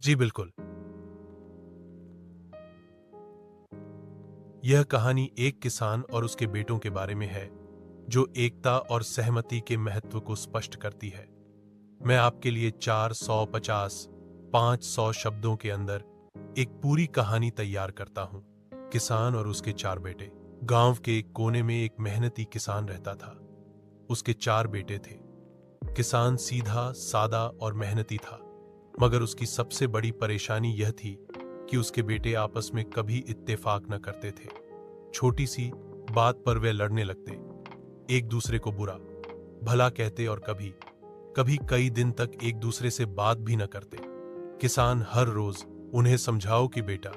जी बिल्कुल। यह कहानी एक किसान और उसके बेटों के बारे में है, जो एकता और सहमति के महत्व को स्पष्ट करती है। मैं आपके लिए 450 500 शब्दों के अंदर एक पूरी कहानी तैयार करता हूं। किसान और उसके चार बेटे। गांव के एक कोने में एक मेहनती किसान रहता था। उसके चार बेटे थे। किसान सीधा, सादा और मेहनती था, मगर उसकी सबसे बड़ी परेशानी यह थी कि उसके बेटे आपस में कभी इत्तेफाक न करते थे। छोटी सी बात पर वे लड़ने लगते, एक दूसरे को बुरा भला कहते और कभी कभी कई दिन तक एक दूसरे से बात भी न करते। किसान हर रोज उन्हें समझाओ कि बेटा,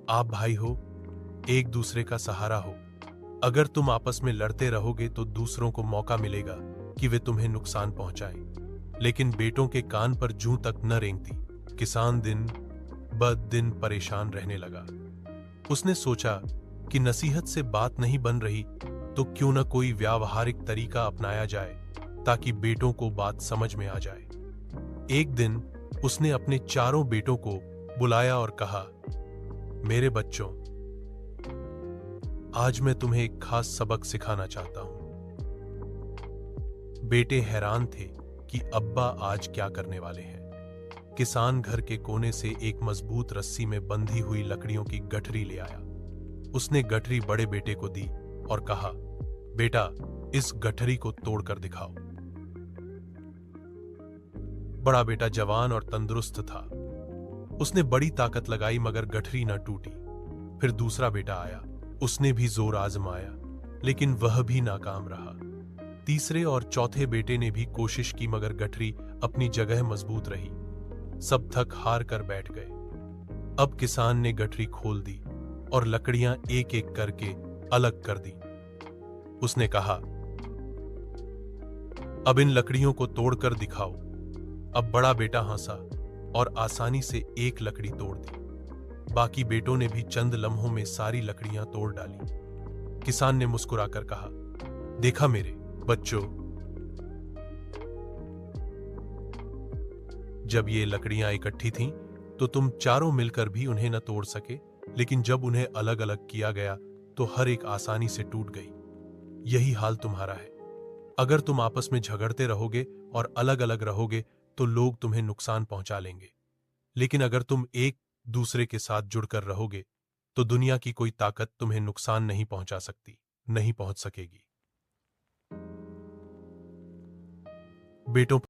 आप भाई हो, एक दूसरे का सहारा हो। अगर तुम आपस में लड़ते रहोगे तो दूसरों को मौका मिलेगा कि वे तुम्हें नुकसान पहुंचाएं। लेकिन बेटों के कान पर जूं तक न रेंगती। किसान दिन ब दिन परेशान रहने लगा। उसने सोचा कि नसीहत से बात नहीं बन रही तो क्यों न कोई व्यावहारिक तरीका अपनाया जाए ताकि बेटों को बात समझ में आ जाए। एक दिन उसने अपने चारों बेटों को बुलाया और कहा, मेरे बच्चों, आज मैं तुम्हें एक खास सबक सिखाना चाहता हूं। बेटे हैरान थे कि अब्बा आज क्या करने वाले हैं। किसान घर के कोने से एक मजबूत रस्सी में बंधी हुई लकड़ियों की गठरी ले आया। उसने गठरी बड़े बेटे को दी और कहा, बेटा, इस गठरी को तोड़कर दिखाओ। बड़ा बेटा जवान और तंदुरुस्त था। उसने बड़ी ताकत लगाई मगर गठरी न टूटी। फिर दूसरा बेटा आया। उसने भी जोर आजमाया, लेकिन वह भी नाकाम रहा। तीसरे और चौथे बेटे ने भी कोशिश की मगर गठरी अपनी जगह मजबूत रही। सब थक हार कर बैठ गए। अब किसान ने गठरी खोल दी और लकड़ियां एक एक करके अलग कर दी। उसने कहा, अब इन लकड़ियों को तोड़कर दिखाओ। अब बड़ा बेटा हंसा और आसानी से एक लकड़ी तोड़ दी। बाकी बेटों ने भी चंद लम्हों में सारी लकड़ियां तोड़ डाली। किसान ने मुस्कुराकर कहा, देखा मेरे बच्चों, जब ये लकड़ियां इकट्ठी थीं, तो तुम चारों मिलकर भी उन्हें न तोड़ सके, लेकिन जब उन्हें अलग अलग किया गया तो हर एक आसानी से टूट गई। यही हाल तुम्हारा है। अगर तुम आपस में झगड़ते रहोगे और अलग अलग रहोगे तो लोग तुम्हें नुकसान पहुंचा लेंगे। लेकिन अगर तुम एक दूसरे के साथ जुड़कर रहोगे तो दुनिया की कोई ताकत तुम्हें नुकसान नहीं पहुंचा सकती, नहीं पहुंच सकेगी। बेटों